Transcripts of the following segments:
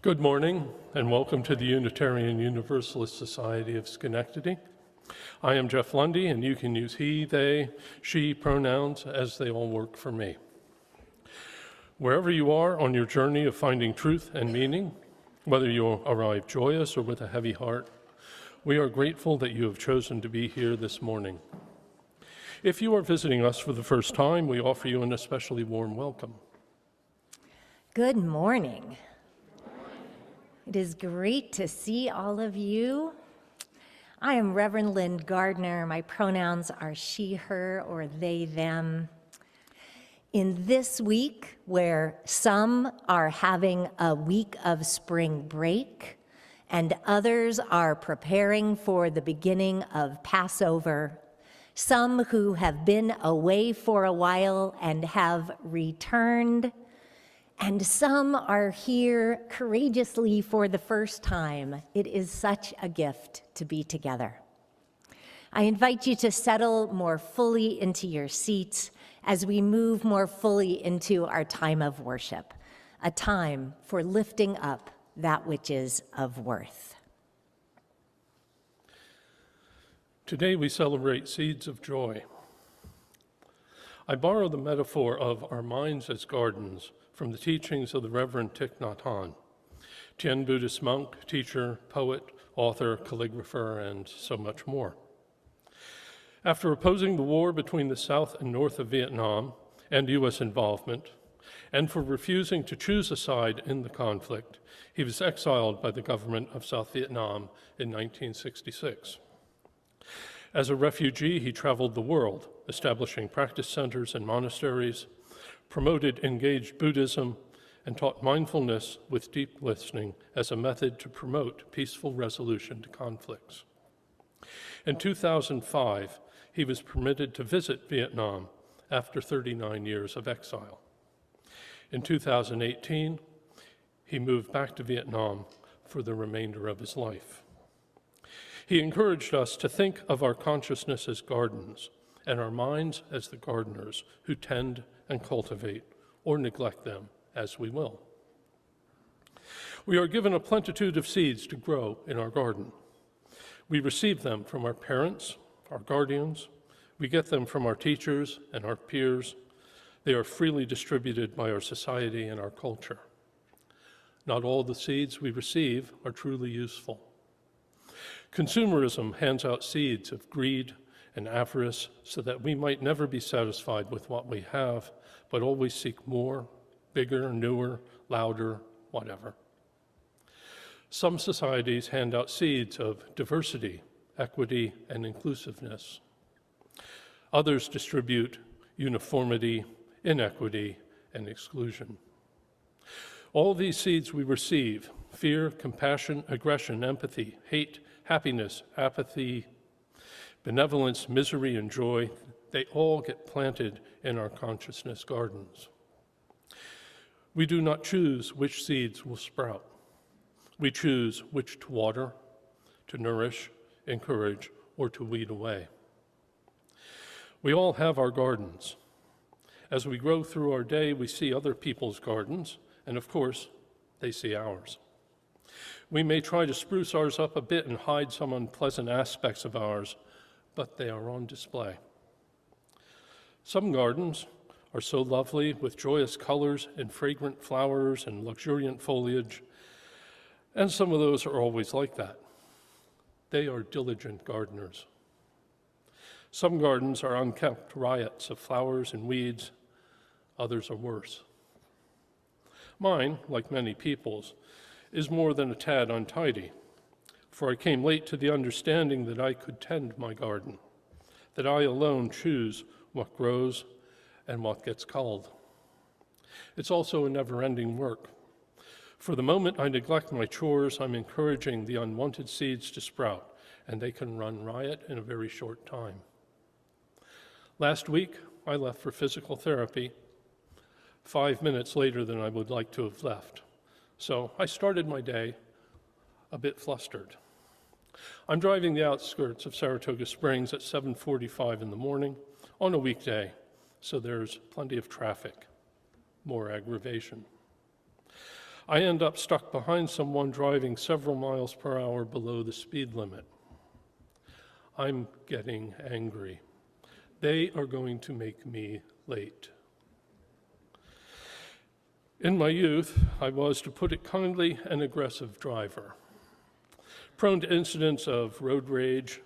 Good morning, and welcome to the Unitarian Universalist Society of Schenectady. I am Geoff Lundy, and you can use he, they, she pronouns as they all work for me. Wherever you are on your journey of finding truth and meaning, whether you arrive joyous or with a heavy heart, we are grateful that you have chosen to be here this morning. If you are visiting us for the first time, we offer you an especially warm welcome. Good morning. It is great to see all of you. I am Reverend Lynn Gardner. My pronouns are she, her, or they, them. In this week, where some are having a week of spring break and others are preparing for the beginning of Passover, some who have been away for a while and have returned, and some are here courageously for the first time. It is such a gift to be together. I invite you to settle more fully into your seats as we move more fully into our time of worship, a time for lifting up that which is of worth. Today we celebrate Seeds of Joy. I borrow the metaphor of our minds as gardens from the teachings of the Reverend Thich Nhat Hanh, Tian Buddhist monk, teacher, poet, author, calligrapher, and so much more. After opposing the war between the South and North of Vietnam and U.S. involvement, and for refusing to choose a side in the conflict, he was exiled by the government of South Vietnam in 1966. As a refugee, he traveled the world, establishing practice centers and monasteries, promoted engaged Buddhism, and taught mindfulness with deep listening as a method to promote peaceful resolution to conflicts. In 2005, he was permitted to visit Vietnam after 39 years of exile. In 2018, he moved back to Vietnam for the remainder of his life. He encouraged us to think of our consciousness as gardens and our minds as the gardeners who tend and cultivate or neglect them as we will. We are given a plenitude of seeds to grow in our garden. We receive them from our parents, our guardians. We get them from our teachers and our peers. They are freely distributed by our society and our culture. Not all the seeds we receive are truly useful. Consumerism hands out seeds of greed and avarice so that we might never be satisfied with what we have, but always seek more, bigger, newer, louder, whatever. Some societies hand out seeds of diversity, equity, and inclusiveness. Others distribute uniformity, inequity, and exclusion. All these seeds we receive, fear, compassion, aggression, empathy, hate, happiness, apathy, benevolence, misery, and joy, they all get planted in our consciousness gardens. We do not choose which seeds will sprout. We choose which to water, to nourish, encourage, or to weed away. We all have our gardens. As we grow through our day, we see other people's gardens, and of course, they see ours. We may try to spruce ours up a bit and hide some unpleasant aspects of ours, but they are on display. Some gardens are so lovely with joyous colors and fragrant flowers and luxuriant foliage, and some of those are always like that. They are diligent gardeners. Some gardens are unkempt riots of flowers and weeds, others are worse. Mine, like many people's, is more than a tad untidy, for I came late to the understanding that I could tend my garden, that I alone choose what grows and what gets culled. It's also a never-ending work. For the moment I neglect my chores, I'm encouraging the unwanted seeds to sprout, and they can run riot in a very short time. Last week, I left for physical therapy 5 minutes later than I would like to have left. So I started my day a bit flustered. I'm driving the outskirts of Saratoga Springs at 7:45 in the morning on a weekday, so there's plenty of traffic, more aggravation. I end up stuck behind someone driving several miles per hour below the speed limit. I'm getting angry. They are going to make me late. In my youth, I was, to put it kindly, an aggressive driver, prone to incidents of road rage,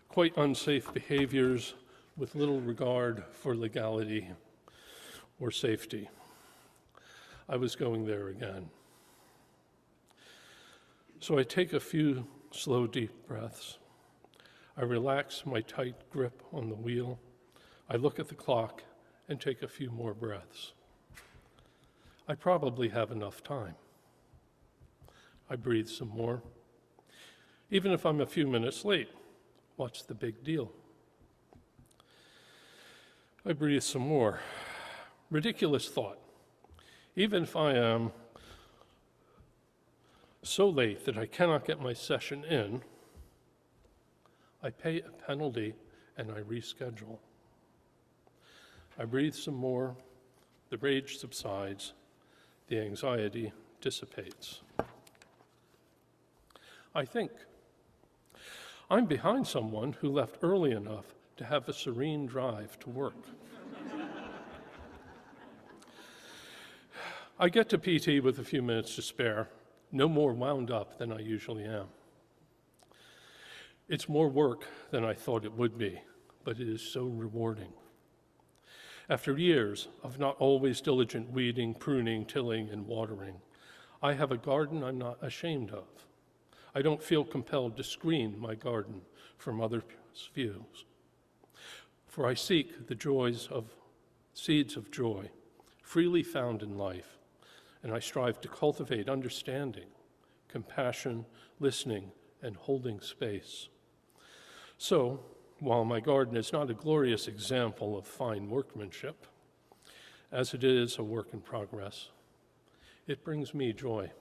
quite unsafe behaviors with little regard for legality or safety. I was going there again. So I take a few slow, deep breaths. I relax my tight grip on the wheel. I look at the clock and take a few more breaths. I probably have enough time. I breathe some more. Even if I'm a few minutes late, what's the big deal? I breathe some more. Ridiculous thought. Even if I am so late that I cannot get my session in, I pay a penalty and I reschedule. I breathe some more. The rage subsides. The anxiety dissipates. I think I'm behind someone who left early enough to have a serene drive to work. I get to PT with a few minutes to spare, no more wound up than I usually am. It's more work than I thought it would be, but it is so rewarding. After years of not always diligent weeding, pruning, tilling, and watering, I have a garden I'm not ashamed of. I don't feel compelled to screen my garden from others' views. For I seek the seeds of joy, freely found in life, and I strive to cultivate understanding, compassion, listening, and holding space. So, while my garden is not a glorious example of fine workmanship, as it is a work in progress, it brings me joy.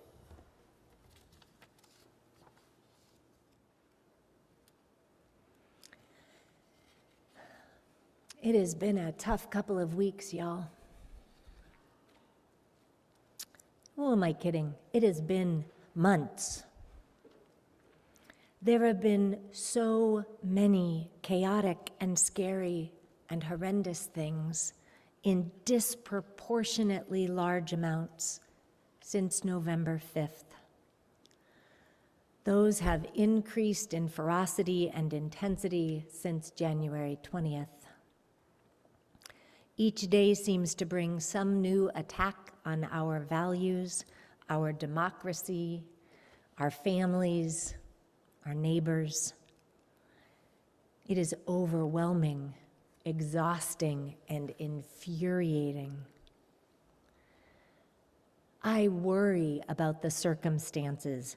It has been a tough couple of weeks, y'all. Who am I kidding? It has been months. There have been so many chaotic and scary and horrendous things in disproportionately large amounts since November 5th. Those have increased in ferocity and intensity since January 20th. Each day seems to bring some new attack on our values, our democracy, our families, our neighbors. It is overwhelming, exhausting, and infuriating. I worry about the circumstances,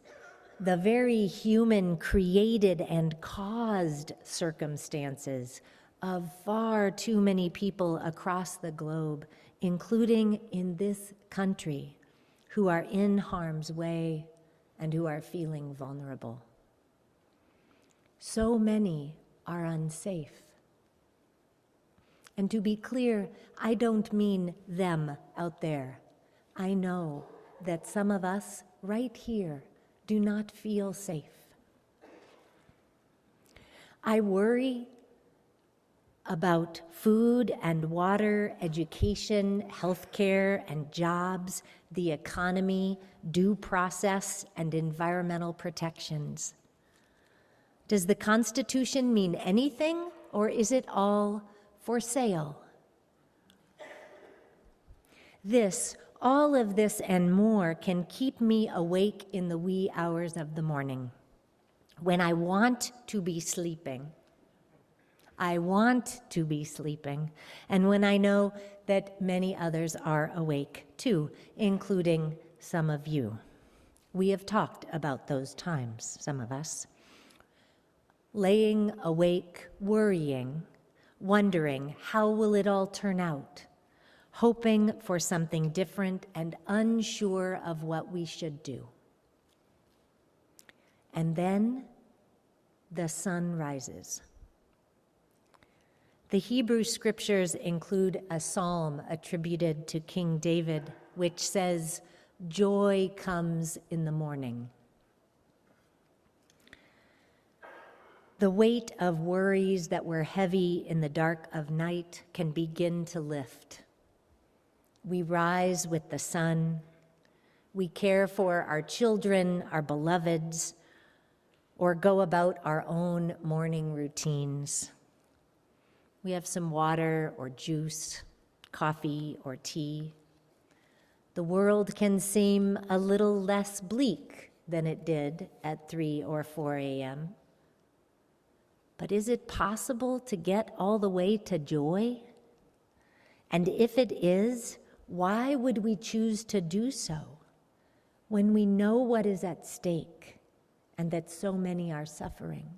the very human created and caused circumstances of far too many people across the globe, including in this country, who are in harm's way and who are feeling vulnerable. So many are unsafe. And to be clear, I don't mean them out there. I know that some of us right here do not feel safe. I worry about food and water, education, healthcare and jobs, the economy, due process, and environmental protections. Does the Constitution mean anything, or is it all for sale? All of this and more can keep me awake in the wee hours of the morning, when I want to be sleeping. I want to be sleeping, and when I know that many others are awake too, including some of you. We have talked about those times, some of us. Laying awake, worrying, wondering how will it all turn out, hoping for something different and unsure of what we should do. And then the sun rises. The Hebrew scriptures include a psalm attributed to King David, which says, Joy comes in the morning. The weight of worries that were heavy in the dark of night can begin to lift. We rise with the sun. We care for our children, our beloveds, or go about our own morning routines. We have some water or juice, coffee or tea. The world can seem a little less bleak than it did at 3 or 4 a.m. But is it possible to get all the way to joy? And if it is, why would we choose to do so when we know what is at stake and that so many are suffering?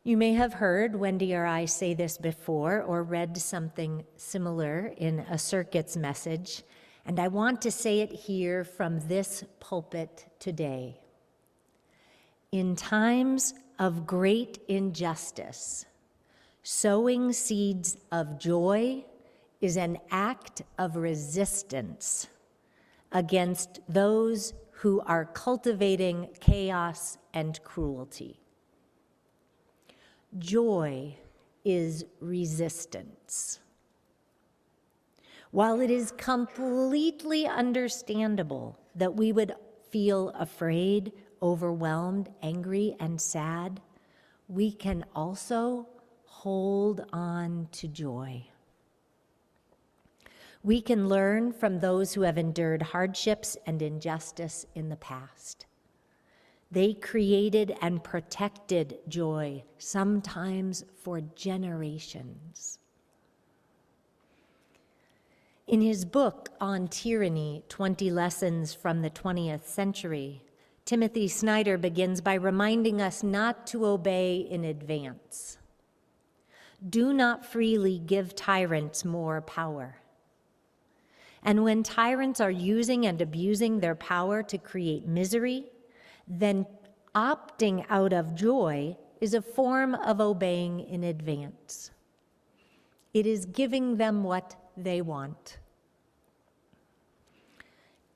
You may have heard Wendy or I say this before or read something similar in a circuit's message, and I want to say it here from this pulpit today. In times of great injustice, sowing seeds of joy is an act of resistance against those who are cultivating chaos and cruelty. Joy is resistance. While it is completely understandable that we would feel afraid, overwhelmed, angry, and sad, we can also hold on to joy. We can learn from those who have endured hardships and injustice in the past. They created and protected joy, sometimes for generations. In his book on tyranny, 20 Lessons from the 20th Century, Timothy Snyder begins by reminding us not to obey in advance. Do not freely give tyrants more power. And when tyrants are using and abusing their power to create misery, then opting out of joy is a form of obeying in advance. It is giving them what they want.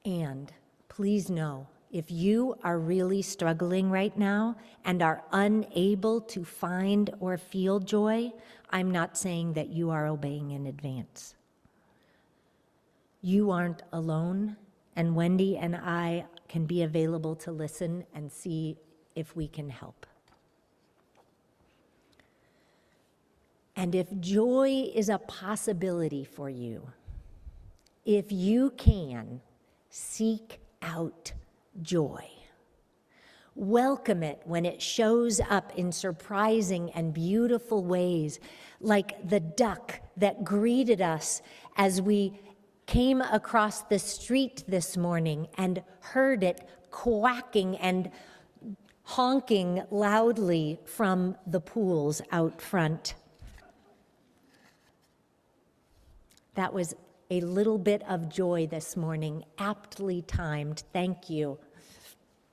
And please know, if you are really struggling right now and are unable to find or feel joy, I'm not saying that you are obeying in advance. You aren't alone, and Wendy and I can be available to listen and see if we can help. And if joy is a possibility for you, if you can, seek out joy. Welcome it when it shows up in surprising and beautiful ways, like the duck that greeted us as we came across the street this morning and heard it quacking and honking loudly from the pools out front. That was a little bit of joy this morning, aptly timed. Thank you,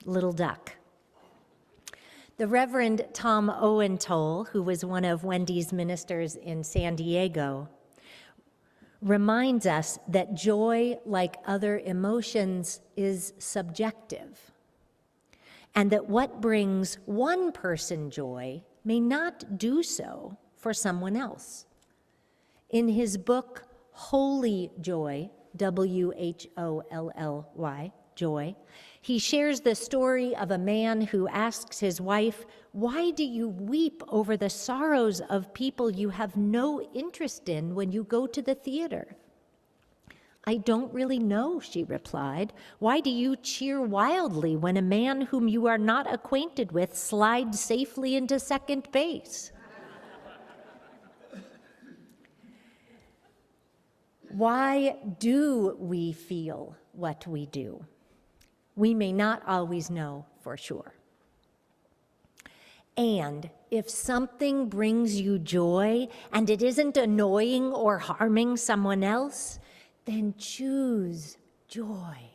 little duck. The Reverend Tom Owentoll, who was one of Wendy's ministers in San Diego, reminds us that joy, like other emotions, is subjective, and that what brings one person joy may not do so for someone else. In his book, Holy Joy, W-H-O-L-L-Y, Joy, he shares the story of a man who asks his wife, "Why do you weep over the sorrows of people you have no interest in when you go to the theater?" "I don't really know," she replied. "Why do you cheer wildly when a man whom you are not acquainted with slides safely into second base?" Why do we feel what we do? We may not always know for sure. And if something brings you joy and it isn't annoying or harming someone else, then choose joy.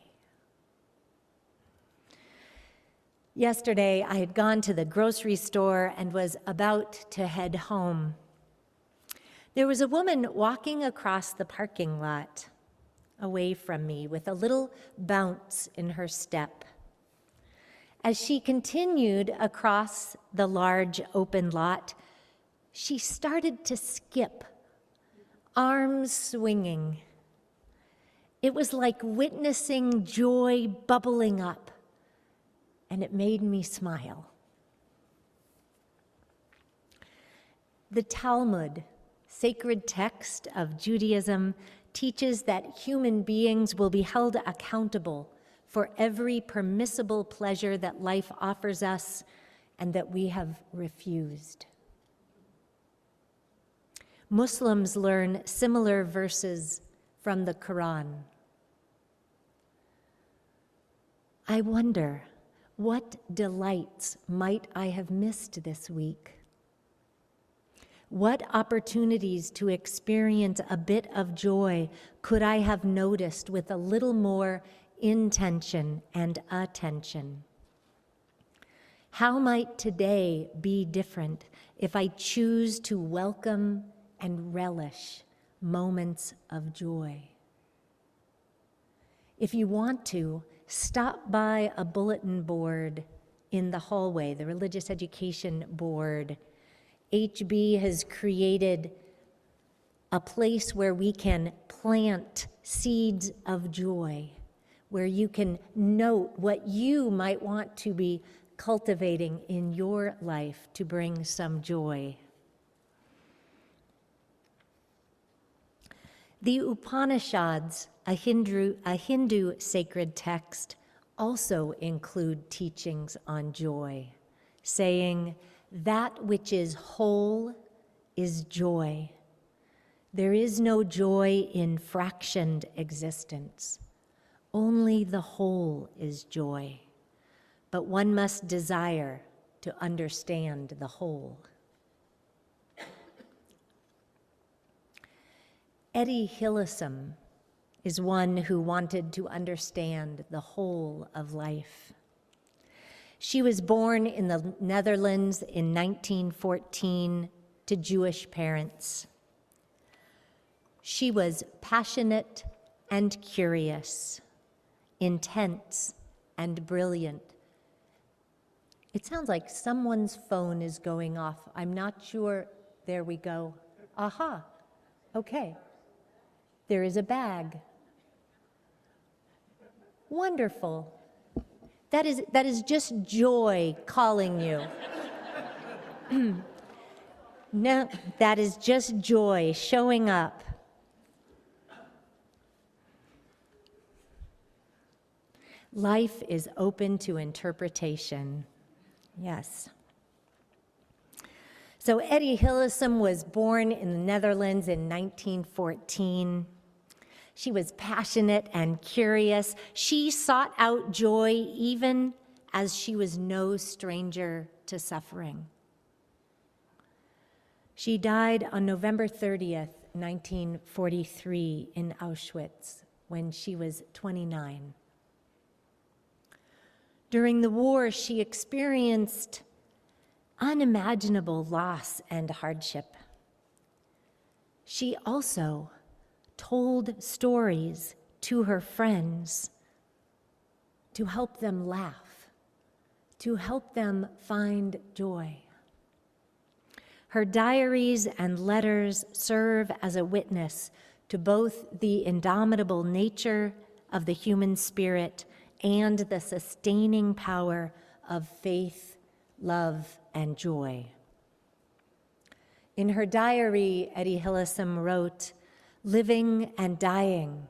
Yesterday, I had gone to the grocery store and was about to head home. There was a woman walking across the parking lot away from me with a little bounce in her step. As she continued across the large open lot, she started to skip, arms swinging. It was like witnessing joy bubbling up, and it made me smile. The Talmud, sacred text of Judaism, teaches that human beings will be held accountable for every permissible pleasure that life offers us and that we have refused. Muslims learn similar verses from the Quran. I wonder, what delights might I have missed this week? What opportunities to experience a bit of joy could I have noticed with a little more intention and attention? How might today be different if I choose to welcome and relish moments of joy? If you want to, stop by a bulletin board in the hallway, the Religious Education Board. HB has created a place where we can plant seeds of joy, where you can note what you might want to be cultivating in your life to bring some joy. The Upanishads, a Hindu sacred text, also include teachings on joy, saying, "That which is whole is joy. There is no joy in fractioned existence. Only the whole is joy. But one must desire to understand the whole." Eddie Hillesum is one who wanted to understand the whole of life. She was born in the Netherlands in 1914 to Jewish parents. She was passionate and curious, intense and brilliant. It sounds like someone's phone is going off. I'm not sure. There we go. Aha. Okay. There is a bag. Wonderful. That is just joy calling you. No, that is just joy showing up. Life is open to interpretation. Yes. So Eddie Hillesum was born in the Netherlands in 1914. She was passionate and curious. She sought out joy even as she was no stranger to suffering. She died on November 30th, 1943 in Auschwitz when she was 29. During the war, she experienced unimaginable loss and hardship. She also told stories to her friends to help them laugh, to help them find joy. Her diaries and letters serve as a witness to both the indomitable nature of the human spirit and the sustaining power of faith, love, and joy. In her diary, Eddie Hillesum wrote, "Living and dying,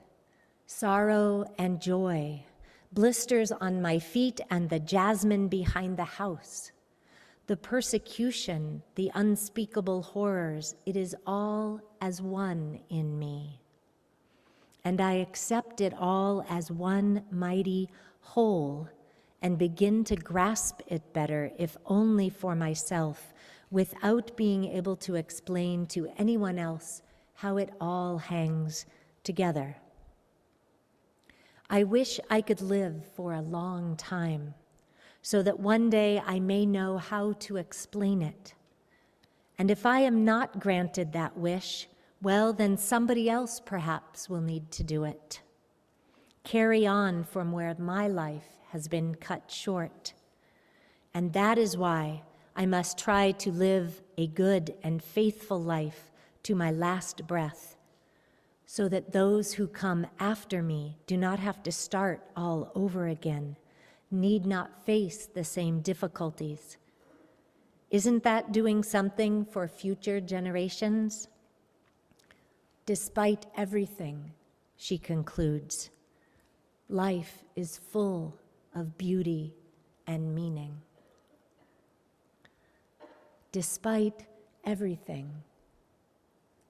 sorrow and joy, blisters on my feet and the jasmine behind the house, the persecution, the unspeakable horrors, it is all as one in me. And I accept it all as one mighty whole and begin to grasp it better, if only for myself, without being able to explain to anyone else how it all hangs together. I wish I could live for a long time, so that one day I may know how to explain it. And if I am not granted that wish, well, then somebody else perhaps will need to do it. Carry on from where my life has been cut short. And that is why I must try to live a good and faithful life to my last breath, so that those who come after me do not have to start all over again, need not face the same difficulties. Isn't that doing something for future generations? Despite everything, she concludes, life is full of beauty and meaning. Despite everything,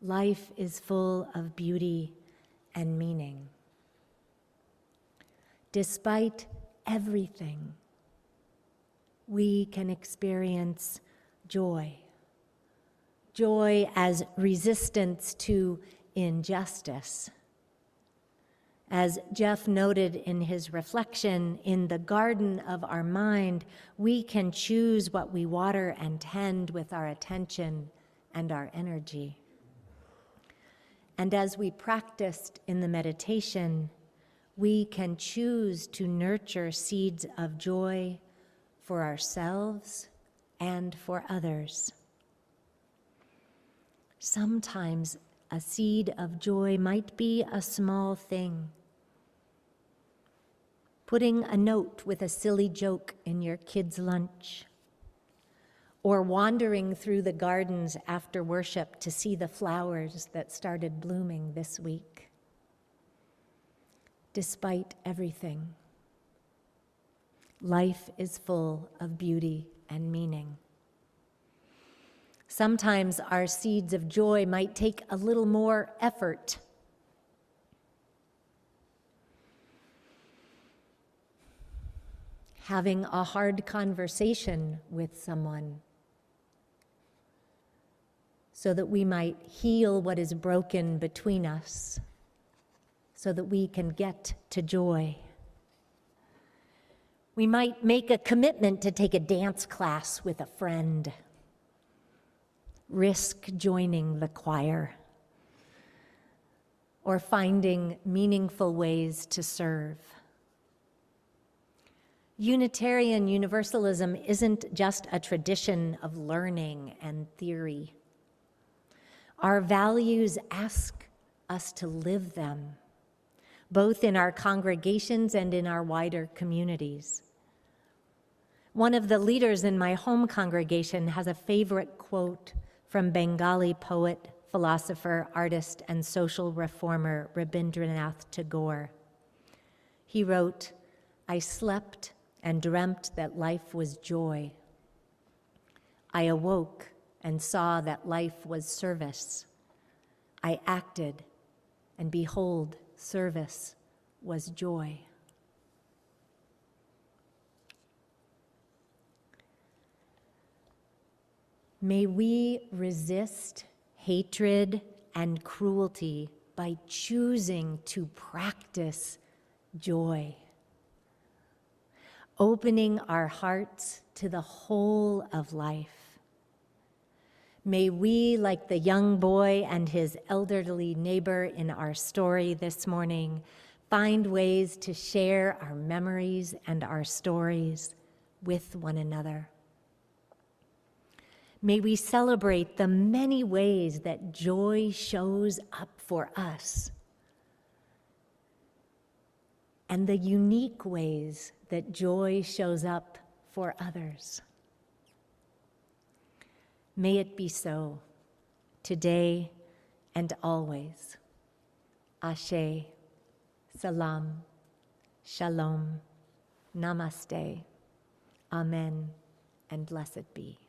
life is full of beauty and meaning. Despite everything, we can experience joy. Joy as resistance to injustice. As Geoff noted in his reflection, in the garden of our mind, we can choose what we water and tend with our attention and our energy. And as we practiced in the meditation, we can choose to nurture seeds of joy for ourselves and for others. Sometimes a seed of joy might be a small thing. Putting a note with a silly joke in your kid's lunch, or wandering through the gardens after worship to see the flowers that started blooming this week. Despite everything, life is full of beauty and meaning. Sometimes our seeds of joy might take a little more effort. Having a hard conversation with someone so that we might heal what is broken between us, so that we can get to joy. We might make a commitment to take a dance class with a friend, risk joining the choir, or finding meaningful ways to serve. Unitarian Universalism isn't just a tradition of learning and theory. Our values ask us to live them, both in our congregations and in our wider communities. One of the leaders in my home congregation has a favorite quote from Bengali poet, philosopher, artist, and social reformer Rabindranath Tagore. He wrote, "I slept and dreamt that life was joy. I awoke and saw that life was service. I acted, and behold, service was joy." May we resist hatred and cruelty by choosing to practice joy, opening our hearts to the whole of life. May we, like the young boy and his elderly neighbor in our story this morning, find ways to share our memories and our stories with one another. May we celebrate the many ways that joy shows up for us and the unique ways that joy shows up for others. May it be so, today and always. Ashe, Salam, Shalom, Namaste, Amen, and blessed be.